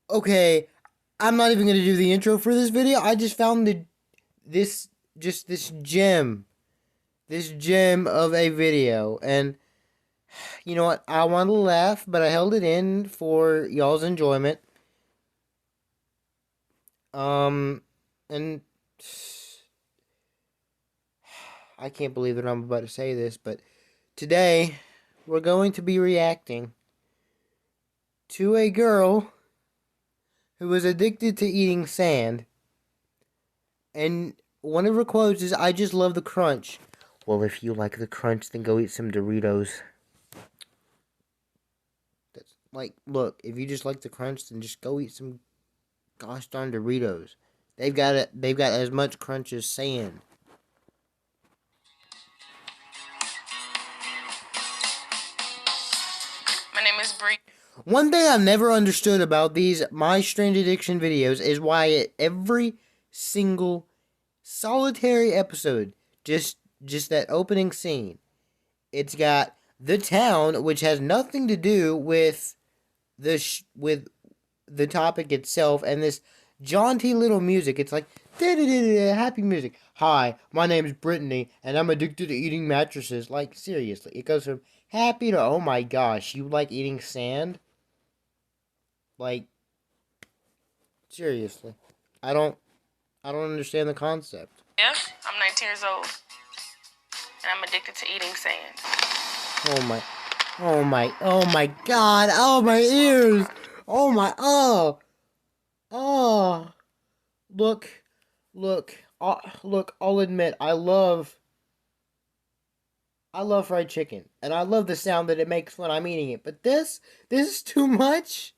Okay, I'm not even gonna do the intro for this video. I just found this this gem of a video, and you know what? I wanted to laugh, but I held it in for y'all's enjoyment. And I can't believe that I'm about to say this, but today we're going to be reacting to a girl who was addicted to eating sand. And one of her quotes is, "I just love the crunch." Well, if you like the crunch, then go eat some Doritos. That's like, look, if you just like the crunch, then just go eat some gosh darn Doritos. They've got it. They've got as much crunch as sand. My name is Bree. One thing I've never understood about these My Strange Addiction videos is why at every single solitary episode, just that opening scene, it's got the town, which has nothing to do with with the topic itself, and this jaunty little music. It's like happy music. Hi, my name is Brittany, and I'm addicted to eating mattresses. Like seriously, it goes from happy to oh my gosh, you like eating sand? Like seriously, I don't I don't understand the concept. Yeah, I'm 19 years old, and I'm addicted to eating sand. Oh my, oh my God, oh my ears, oh my, oh, look, look. I'll admit, I love fried chicken, and I love the sound that it makes when I'm eating it. But this is too much.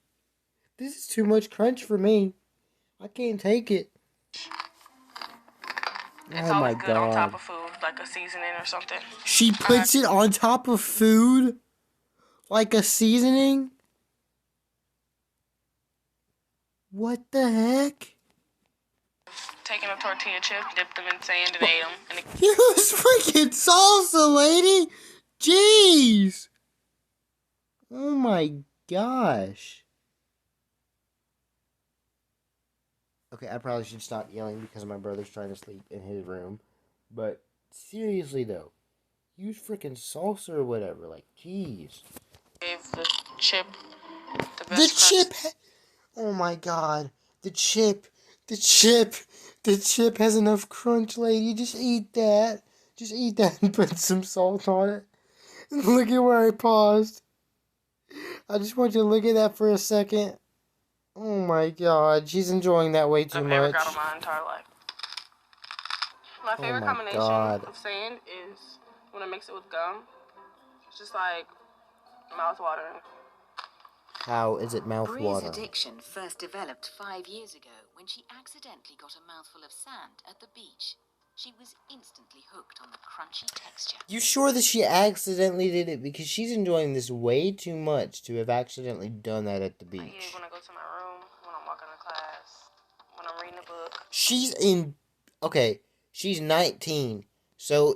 This is too much crunch for me. I can't take it. It's Oh my always good on top God. of food, like a seasoning or something. She puts it on top of food like a seasoning. What the heck? Taking a tortilla chip, dipped them in sand, and ate them. And Use freaking salsa, lady! Jeez! Oh my gosh. Okay, I probably should stop yelling because my brother's trying to sleep in his room. But seriously though, use freaking salsa or whatever. Like, jeez. gave the chip the The best crunch. chip! Oh my god. The chip! The chip! The chip has enough crunch, lady. Just eat that. Just eat that and put some salt on it. Look at where I paused. I just want you to look at that for a second. Oh my god, she's enjoying that way too I've ever got in much. my entire life. My Oh favorite my combination god. of sand is when I mix it with gum. It's just like mouth watering. How is it Bree's mouth-watering? addiction first developed 5 years ago when she accidentally got a mouthful of sand at the beach. She was instantly hooked on the crunchy texture. You sure that she accidentally did it? Because she's enjoying this way too much to have accidentally done that at the I eat it beach. when I go to my room, when I'm walking to class, when I'm reading a book. She's in... Okay, she's 19. So,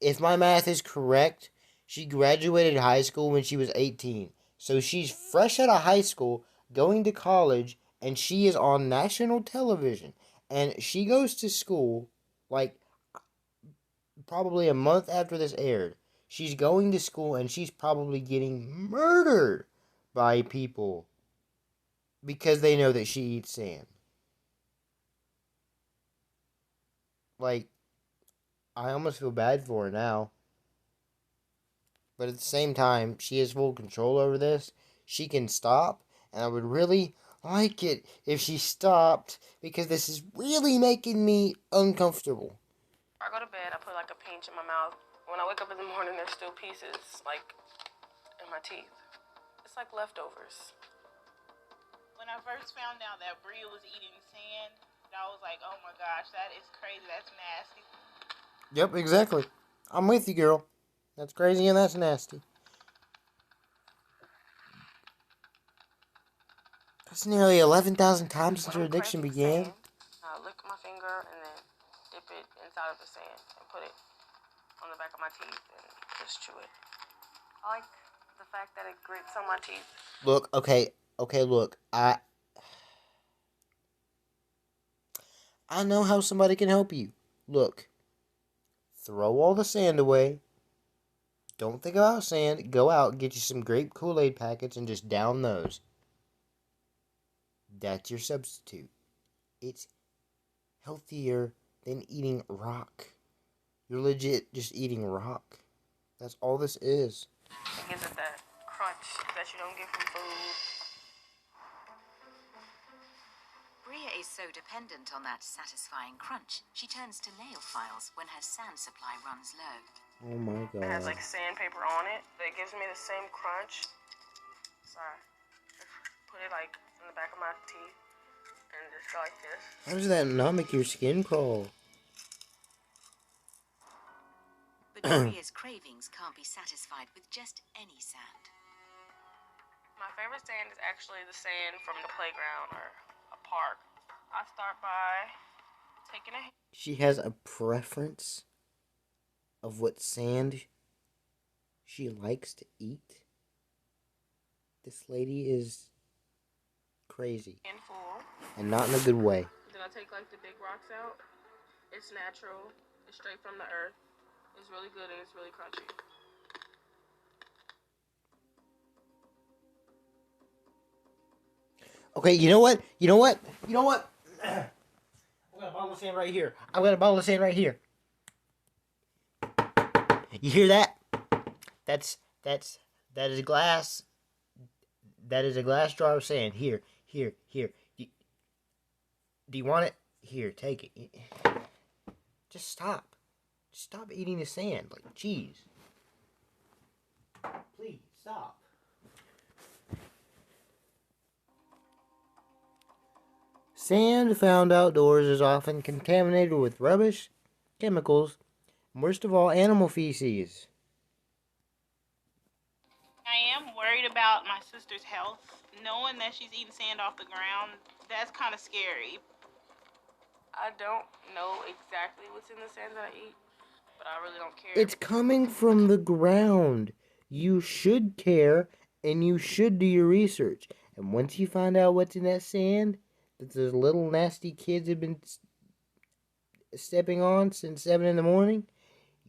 if my math is correct, she graduated high school when she was 18. So she's fresh out of high school, going to college, and she is on national television. And she goes to school, like, probably a month after this aired. She's going to school, and she's probably getting murdered by people because they know that she eats sand. Like, I almost feel bad for her now. But at the same time, she has full control over this. She can stop, and I would really like it if she stopped because this is really making me uncomfortable. I go to bed, I put like a pinch in my mouth. When I wake up in the morning, there's still pieces like in my teeth. It's like leftovers. When I first found out that Bria was eating sand, I was like, oh my gosh, that is crazy. That's nasty. Yep, exactly. I'm with you, girl. That's crazy and that's nasty. That's nearly 11,000 times since When her I'm addiction craving began. sand, I lick my finger and then dip it inside of the sand and put it on the back of my teeth and just chew it. I like the fact that it grits on my teeth. Look, okay, look. I know how somebody can help you. Look, throw all the sand away. Don't think about sand. Go out, get you some grape Kool-Aid packets, and just down those. That's your substitute. It's healthier than eating rock. You're legit just eating rock. That's all this is. It gives it that crunch that you don't get from food. Bria is so dependent on that satisfying crunch, she turns to nail files when her sand supply runs low. Oh my It has god. like sandpaper on it that gives me the same crunch. Sorry. Put it like in the back of my teeth and just go like this. How does that not make your skin crawl? But Bria's cravings can't be satisfied with just any sand. My favorite sand is actually the sand from the playground or a park. I start by taking a She has a preference of what sand she likes to eat. This lady is crazy. handful. And not in a good way. Then I take like the big rocks out. It's natural. It's straight from the earth. It's really good and it's really crunchy. Okay, you know what? You know what? You know what? I've got a bottle of sand right here. I've got a bottle of sand right here. You hear that? That is glass. That is a glass jar of sand. Here. Do you want it? Here, take it. Just stop. Stop eating the sand. Like, jeez. Please, stop. Sand found outdoors is often contaminated with rubbish, chemicals, and worst of all, animal feces. I am worried about my sister's health. Knowing that she's eating sand off the ground, that's kind of scary. I don't know exactly what's in the sand that I eat, but I really don't care. It's coming from the ground. You should care, and you should do your research. And once you find out what's in that sand that those little nasty kids have been stepping on since 7 in the morning,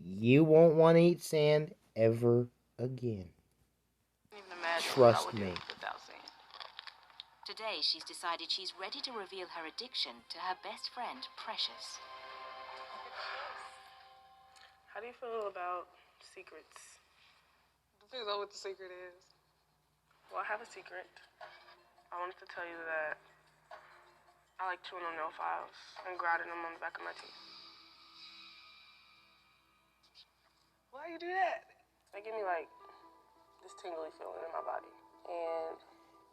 you won't want to eat sand ever again. I can't even imagine Trust what I would me. do without sand. Today, she's decided she's ready to reveal her addiction to her best friend, Precious. How do you feel about secrets? Depends on what the secret is. Well, I have a secret. I wanted to tell you that I like chewing on nail files and grinding them on the back of my teeth. Why you do that? They give me like this tingly feeling in my body. And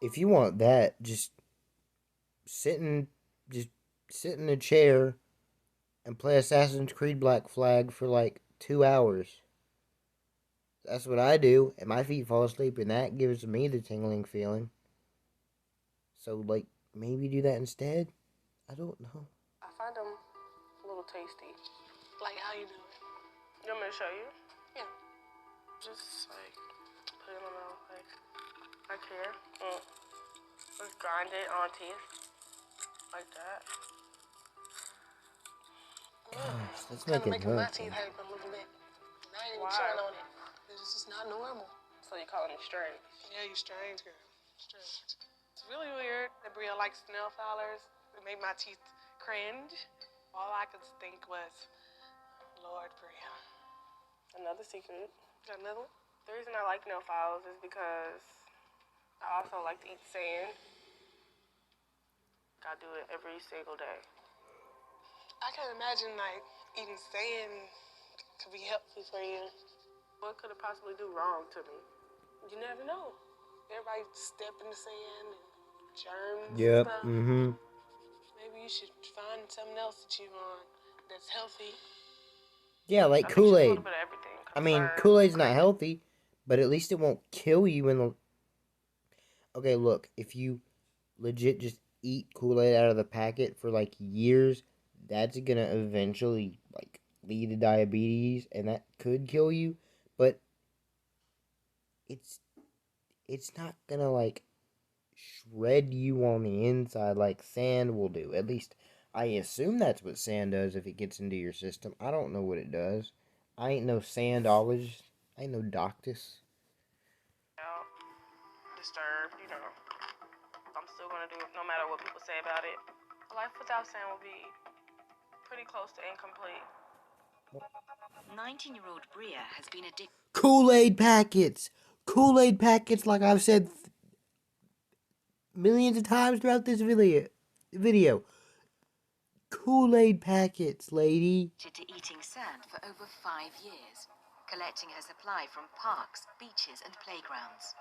If you want that, just sit in a chair and play Assassin's Creed Black Flag for like 2 hours. That's what I do, and my feet fall asleep, and that gives me the tingling feeling. So, like, maybe do that instead? I don't know. I find them a little tasty. Like how you do it? You want me to show you? Yeah. Just like put it on like here. Just grind it on teeth. Like that. Gosh, that's Kind of making making my hurt. teeth hurt a little bit. And I ain't even Why? chewing on it. It's just not normal. So you calling me strange. Yeah, you strange, girl. Strange. It's really weird that Bria likes nail filers. It made my teeth cringe. All I could think was, Lord, Bria. Another secret. Got another one? The reason I like nail files is because I also like to eat sand. I do it every single day. I can't imagine, like, eating sand could be helpful for you. What could it possibly do wrong to me? You never know. Everybody step in the sand and germs and Yep, stuff. Maybe you should find something else to chew on that's healthy. Yeah, like I think just a Kool-Aid. little bit of everything. I mean, Concern. Kool-Aid's not healthy, but at least it won't kill you in the... Okay, look, if you legit just eat Kool-Aid out of the packet for, like, years, that's gonna eventually, like, lead to diabetes, and that could kill you, but it's not gonna, like, shred you on the inside like sand will do. At least, I assume that's what sand does if it gets into your system. I don't know what it does. I ain't no sandologist. I ain't no doctus. Out, disturbed, you know. I'm still gonna do it no matter what people say about it. Life without sand will be pretty close to incomplete. 19-year-old Bria has been addicted. Kool-Aid packets! Kool-Aid packets, like I've said millions of times throughout this video. Kool-Aid packets, lady. To eating sand for over 5 years, collecting her supply from parks, beaches, and playgrounds.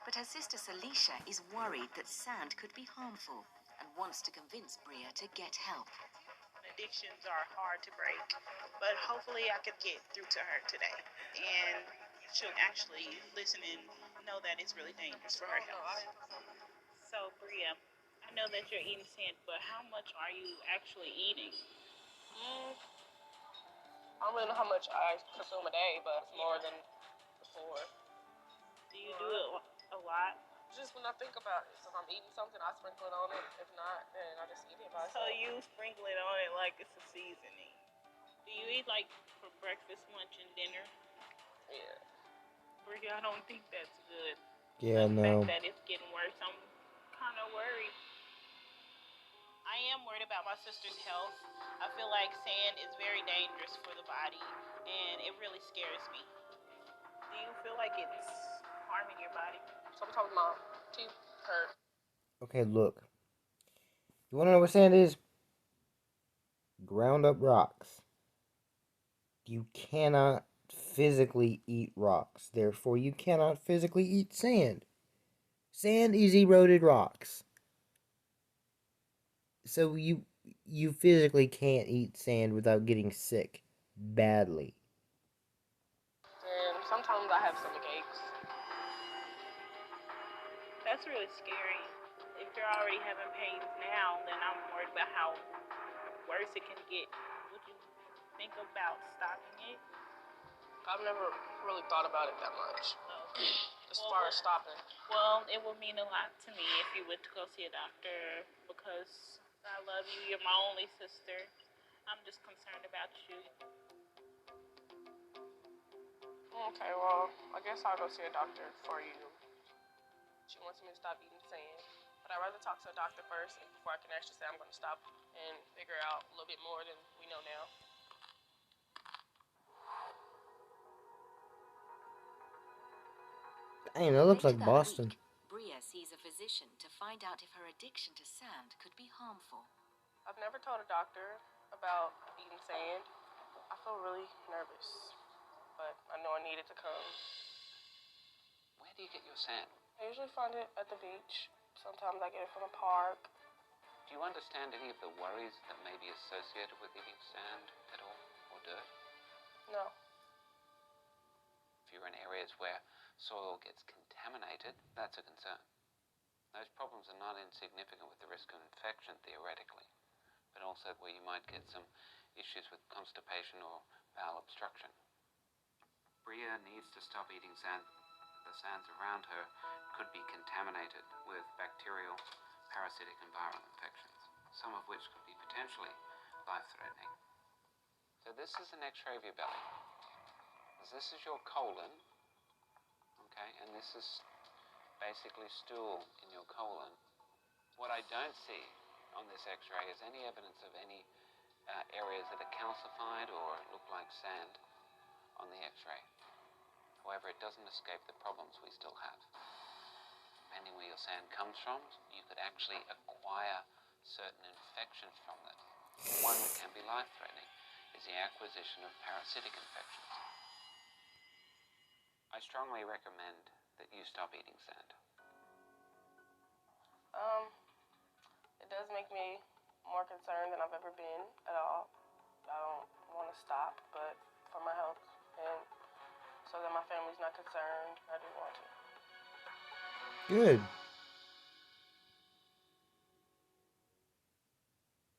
But her sister Salisha is worried that sand could be harmful and wants to convince Bria to get help. Addictions are hard to break, but hopefully I could get through to her today, and she'll actually listen and know that it's really dangerous for her health. So, Bria, I know that you're eating sand, but how much are you actually eating? I don't really know how much I consume a day, but it's more than before. Do you do it a lot? Just when I think about it. So if I'm eating something, I sprinkle it on it. If not, then I just eat it by So itself. you sprinkle it on it like it's a seasoning. Do you eat like for breakfast, lunch, and dinner? Yeah. Bria, I don't think that's good. Yeah, The no. fact that it's getting worse, I'm kind of worried. I am worried about my sister's health. I feel like sand is very dangerous for the body, and it really scares me. Do you feel like it's harming your body? Sometimes my teeth hurt. Okay, look. You wanna know what sand is? Ground up rocks. You cannot physically eat rocks. Therefore, you cannot physically eat sand. Sand is eroded rocks. So you physically can't eat sand without getting sick badly. And sometimes I have stomach aches. That's really scary. If you're already having pains now, then I'm worried about how worse it can get. Would you think about stopping it? I've never really thought about it that much. As far as stopping. Well, it would mean a lot to me if you would go see a doctor because I love you. You're my only sister. I'm just concerned about you. Okay, well, I guess I'll go see a doctor for you. She wants me to stop eating sand. But I'd rather talk to a doctor first before I can actually say I'm going to stop and figure out a little bit more than we know now. Dang, that looks like Later that Boston. week, Bria sees a physician to find out if her addiction to sand could be harmful. I've never told a doctor about eating sand. I feel really nervous, but I know I need it to come. Where do you get your sand? I usually find it at the beach. Sometimes I get it from a park. Do you understand any of the worries that may be associated with eating sand at all, or dirt? No. If you're in areas where soil gets contaminated, that's a concern. Those problems are not insignificant with the risk of infection, theoretically, but also where you might get some issues with constipation or bowel obstruction. Bria needs to stop eating sand. The sands around her could be contaminated with bacterial, parasitic and viral infections, some of which could be potentially life-threatening. So this is an X-ray of your belly. This is your colon, okay, and this is basically stool in your colon. What I don't see on this X-ray is any evidence of any areas that are calcified or look like sand on the X-ray. However, it doesn't escape the problems we still have. Depending where your sand comes from, you could actually acquire certain infections from it. One that can be life-threatening is the acquisition of parasitic infections. I strongly recommend that you stop eating sand. It does make me more concerned than I've ever been at all. I don't want to stop, but for my health and so that my family's not concerned, I do want to. Good.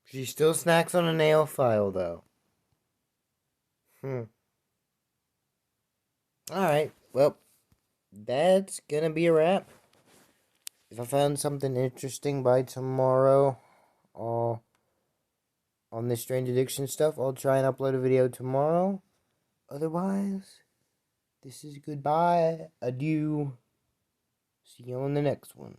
She still snacks on a nail file, though. Alright, well, that's gonna be a wrap. If I found something interesting by tomorrow, I'll on this strange addiction stuff. I'll try and upload a video tomorrow. Otherwise, this is goodbye, adieu. See you on the next one.